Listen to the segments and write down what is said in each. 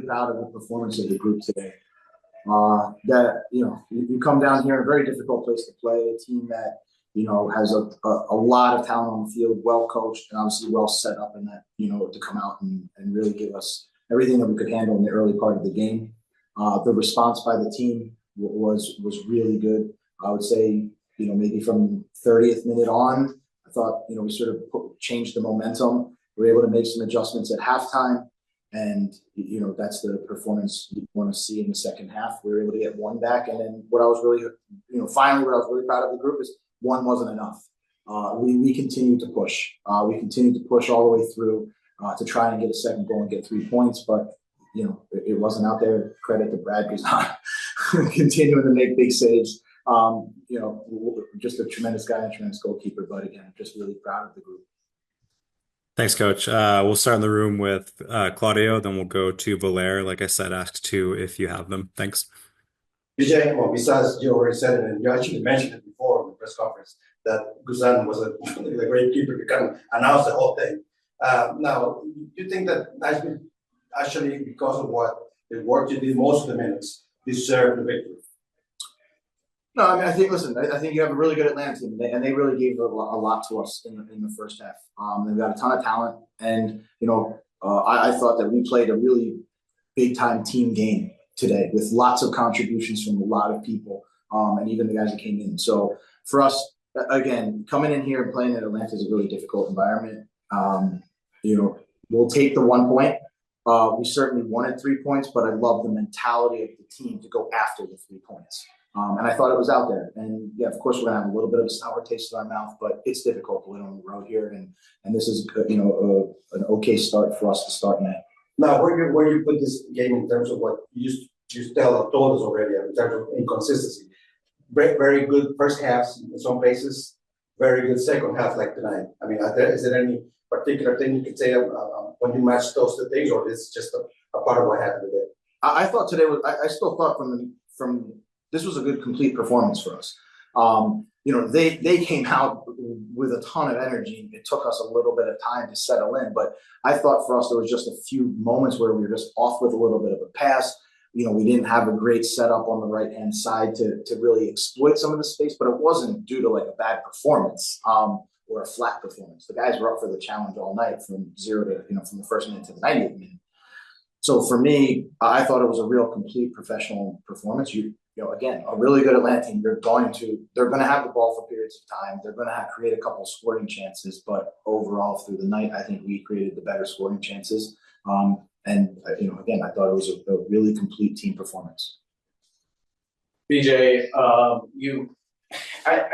proud of the performance of the group today. You come down here in a very difficult place to play, a team that, has a lot of talent on the field, well coached and obviously well set up in that, to come out and really give us everything that we could handle in the early part of the game. The response by the team was really good. I would say, maybe from 30th minute on, I thought, we sort of changed the momentum. We were able to make some adjustments at halftime. And, that's the performance you want to see in the second half. We were able to get one back. And then what I was really, finally, what I was really proud of the group is one wasn't enough. We continued to push. We continued to push all the way through to try and get a second goal and get 3 points. But, it wasn't out there. Credit to Brad, who's not continuing to make big saves. Just a tremendous guy and a tremendous goalkeeper. But again, just really proud of the group. Thanks, Coach. We'll start in the room with Claudio, then we'll go to Valer. Like I said, ask two if you have them. Thanks. Vijay, well, besides you already said it, and you actually mentioned it before in the press conference, that Guzan was a great keeper to kind of announce the whole thing. Now, do you think that Nashville actually, because of what the work you did most of the minutes, deserved the victory? No, I mean, I think you have a really good Atlanta team, and they really gave a lot to us in the first half. They've got a ton of talent, and I thought that we played a really big time team game today with lots of contributions from a lot of people, and even the guys that came in. So for us, again, coming in here and playing in Atlanta is a really difficult environment. We'll take the 1 point. We certainly wanted 3 points, but I love the mentality of the team to go after the 3 points. And I thought it was out there. And yeah, of course, we're going to have a little bit of a sour taste in our mouth, but it's difficult to win on the road here. And this is, an okay start for us to start in that. Now, where you put this game in terms of what you told us already in terms of inconsistency? Very good first halves in some places, very good second half like tonight. I mean, is there any particular thing you could say when you match those two things, or is it just a part of what happened today? I thought today I still thought from this was a good complete performance for us. They came out with a ton of energy. It took us a little bit of time to settle in, but I thought for us there was just a few moments where we were just off with a little bit of a pass. We didn't have a great setup on the right-hand side to really exploit some of the space, but it wasn't due to like a bad performance or a flat performance. The guys were up for the challenge all night from from the first minute to the 90th minute. So for me, I thought it was a real complete professional performance. Again, a really good Atlanta team. They're going to have the ball for periods of time. They're going to create a couple of scoring chances, but overall through the night, I think we created the better scoring chances. Again, I thought it was a really complete team performance. BJ, I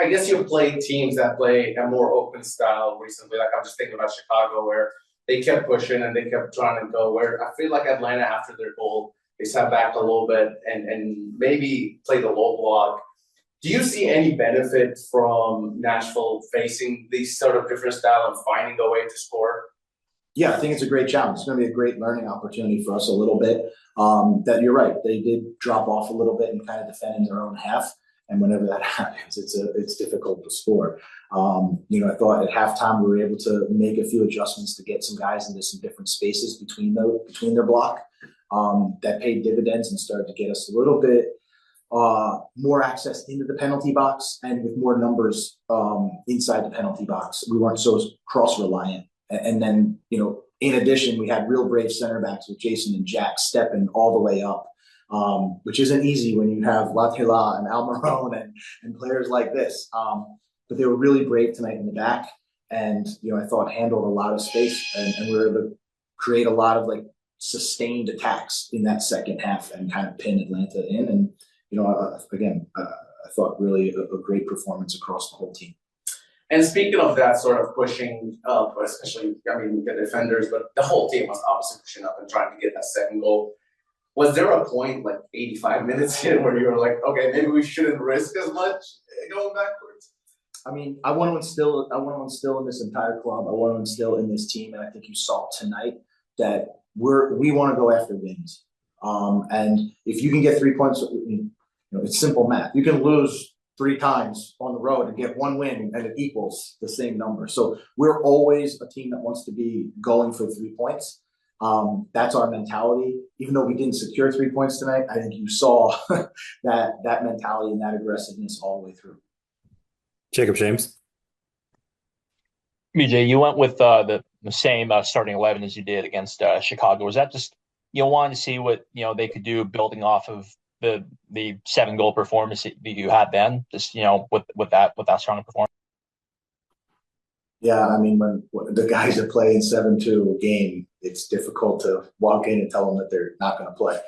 guess you've played teams that play a more open style recently. Like I'm just thinking about Chicago, where they kept pushing and they kept trying to go. Where I feel like Atlanta, after their goal, they sat back a little bit and maybe played the low block. Do you see any benefit from Nashville facing these sort of different style and finding a way to score? Yeah, I think it's a great challenge. It's going to be a great learning opportunity for us a little bit. That you're right. They did drop off a little bit and kind of defend in their own half. And whenever that happens, it's difficult to score. I thought at halftime we were able to make a few adjustments to get some guys into some different spaces between their block. That paid dividends and started to get us a little bit more access into the penalty box and with more numbers inside the penalty box. We weren't so cross-reliant. And then, in addition, we had real brave center backs with Jason and Jack stepping all the way up, which isn't easy when you have Latela and Almiron and players like this. But they were really brave tonight in the back. And, I thought handled a lot of space and we were able to create a lot of sustained attacks in that second half and kind of pin Atlanta in. And, I thought really a great performance across the whole team. And speaking of that sort of pushing up, especially, the defenders, but the whole team was obviously pushing up and trying to get that second goal. Was there a point 85 minutes in where you were like, okay, maybe we shouldn't risk as much going backwards? I want to instill in this entire club. I want to instill in this team, and I think you saw tonight that we want to go after wins. And if you can get 3 points, it's simple math. You can lose 3 times on the road and get 1 win, and it equals the same number. So we're always a team that wants to be going for 3 points. That's our mentality. Even though we didn't secure 3 points tonight, I think you saw that mentality and that aggressiveness all the way through. Jacob James. BJ, you went with the same starting 11 as you did against Chicago. Was that just wanting to see what they could do, building off of the 7-goal performance that you had then, just with that strong performance? Yeah, I mean, when the guys are playing 7-2 a game, it's difficult to walk in and tell them that they're not going to play.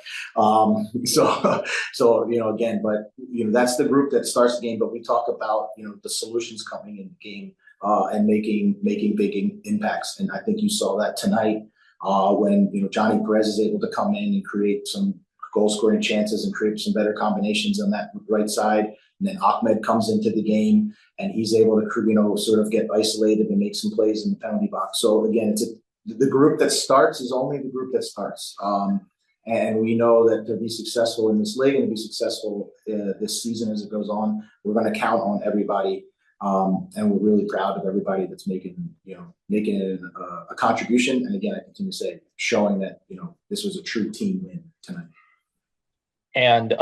So again, but that's the group that starts the game. But we talk about the solutions coming in the game and making big impacts, and I think you saw that tonight when Johnny Perez is able to come in and create some goal scoring chances and create some better combinations on that right side, and then Ahmed comes into the game. And he's able to, sort of get isolated and make some plays in the penalty box. So again, the group that starts is only the group that starts. And we know that to be successful in this league and to be successful this season as it goes on, we're going to count on everybody. And we're really proud of everybody that's making it a contribution. And again, I continue to say, showing that this was a true team win tonight. And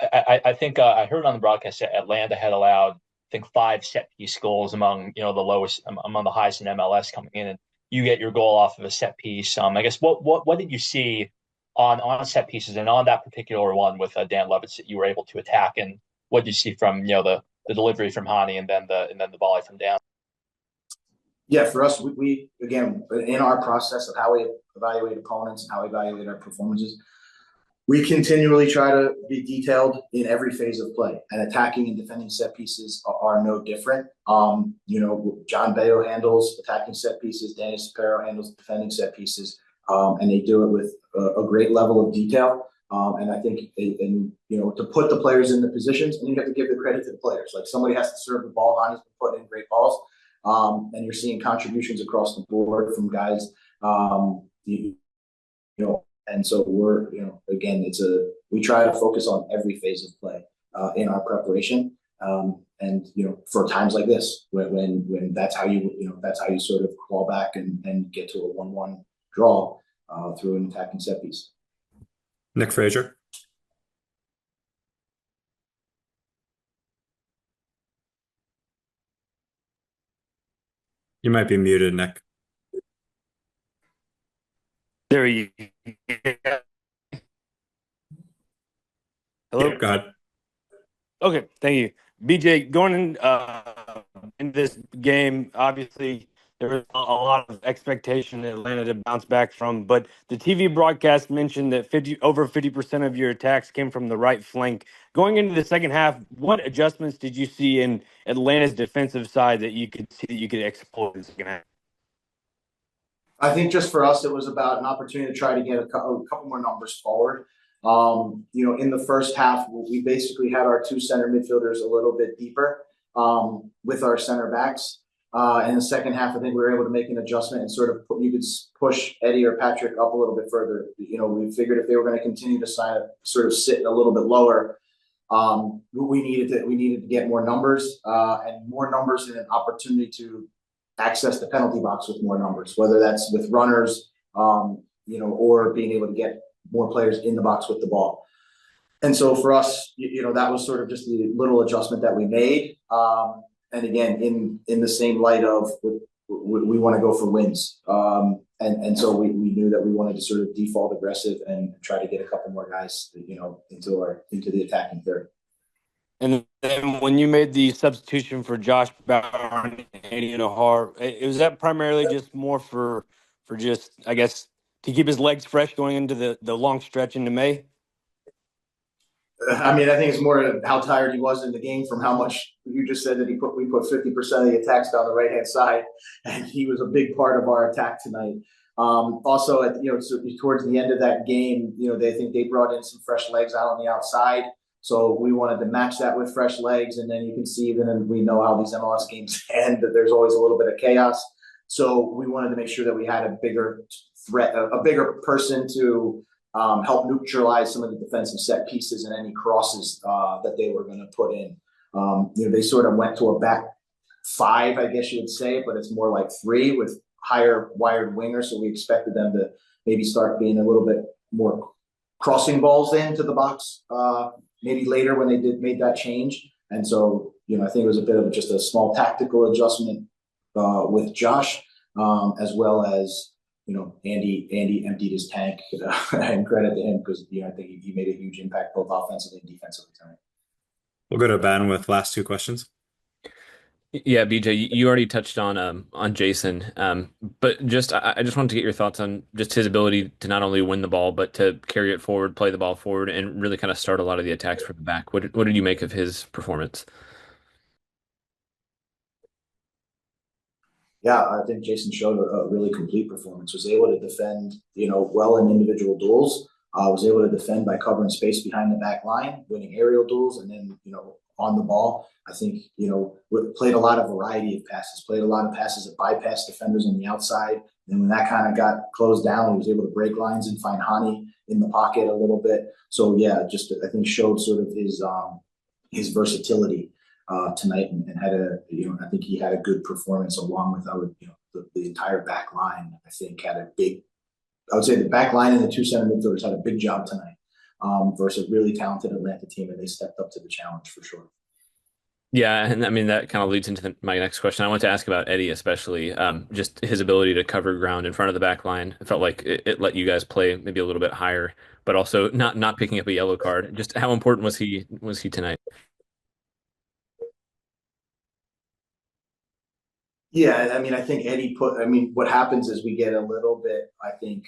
I think I heard on the broadcast that Atlanta had allowed, I think, 5 set-piece goals among the lowest, among the highest in MLS coming in, and you get your goal off of a set piece. I guess what did you see on set pieces and on that particular one with Dan Levitz that you were able to attack, and what did you see from the delivery from Hani and then the volley from Dan? Yeah, for us, we again, in our process of how we evaluate opponents and how we evaluate our performances, we continually try to be detailed in every phase of play, and attacking and defending set pieces are no different. John Bayo handles attacking set pieces, Danny Sapero handles defending set pieces, and they do it with a great level of detail. And I think, to put the players in the positions, and you have to give the credit to the players. Like, somebody has to serve the ball. Hani's been putting in great balls, and you're seeing contributions across the board from guys. And so we're, again, we try to focus on every phase of play in our preparation. And for times like this, when that's how you sort of claw back and get to a 1-1 draw through an attacking set piece. Nick Frazier. You might be muted, Nick. There you go. Hello? Go ahead. Okay, thank you. BJ, going in this game, obviously there was a lot of expectation that Atlanta to bounce back from, but the TV broadcast mentioned that over 50% of your attacks came from the right flank. Going into the second half, what adjustments did you see in Atlanta's defensive side that you could see that you could exploit in the second half? I think just for us, it was about an opportunity to try to get a couple more numbers forward. In the first half, we basically had our 2 center midfielders a little bit deeper with our center backs. In the second half, I think we were able to make an adjustment and sort of you could push Eddie or Patrick up a little bit further. We figured if they were going to continue to sort of sit a little bit lower, we needed to get more numbers and more numbers and an opportunity to access the penalty box with more numbers, whether that's with runners, or being able to get more players in the box with the ball. And so for us, that was sort of just the little adjustment that we made. And again, in the same light of we want to go for wins. And so we knew that we wanted to sort of default aggressive and try to get a couple more guys, into the attacking third. And then when you made the substitution for Josh Bauer and Eddie Nahar, was that primarily just more for just, I guess, to keep his legs fresh going into the long stretch into May? I mean, I think it's more how tired he was in the game from how much you just said that we put 50% of the attacks down the right-hand side, and he was a big part of our attack tonight. Also, towards the end of that game, they brought in some fresh legs out on the outside. So we wanted to match that with fresh legs, and then you can see, and we know how these MLS games end, that there's always a little bit of chaos. So we wanted to make sure that we had a bigger threat, a bigger person to help neutralize some of the defensive set pieces and any crosses that they were going to put in. They sort of went to a back 5, I guess you would say, but it's more like 3 with higher wired wingers. So we expected them maybe start being a little bit more crossing balls into the box, maybe later when they made that change. And so, I think it was a bit of just a small tactical adjustment with Josh, as well as, Andy emptied his tank, and credit to him because, I think he made a huge impact both offensively and defensively tonight. We'll go to Ben with last two questions. Yeah, BJ, you already touched on Jason, but I just wanted to get your thoughts on just his ability to not only win the ball but to carry it forward, play the ball forward, and really kind of start a lot of the attacks from the back. What did you make of his performance? Yeah, I think Jason showed a really complete performance. Was able to defend, well in individual duels. Was able to defend by covering space behind the back line, winning aerial duels, and then on the ball. I think played a lot of variety of passes. Played a lot of passes that bypassed defenders on the outside. And when that kind of got closed down, he was able to break lines and find Hani in the pocket a little bit. So yeah, just I think showed sort of his versatility tonight, and had I think he had a good performance along with the entire back line. I think had a big, I would say the back line and the two center midfielders had a big job tonight versus a really talented Atlanta team, and they stepped up to the challenge for sure. Yeah, and I mean that kind of leads into my next question. I want to ask about Eddie, especially just his ability to cover ground in front of the back line. It felt like it let you guys play maybe a little bit higher, but also not picking up a yellow card. Just how important was he tonight? Yeah, I mean, I think what happens is we get a little bit, I think,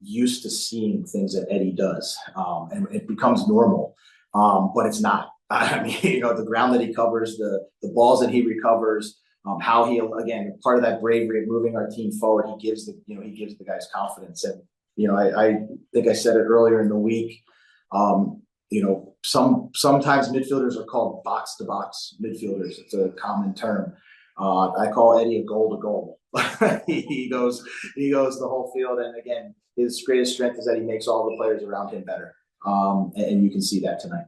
used to seeing things that Eddie does, and it becomes normal, but it's not. I mean, the ground that he covers, the balls that he recovers, how he, again, part of that bravery of moving our team forward, he gives the guys confidence. And, I think I said it earlier in the week, sometimes midfielders are called box to box midfielders. It's a common term. I call Eddie a goal to goal. He goes the whole field. And again, his greatest strength is that he makes all the players around him better. And you can see that tonight.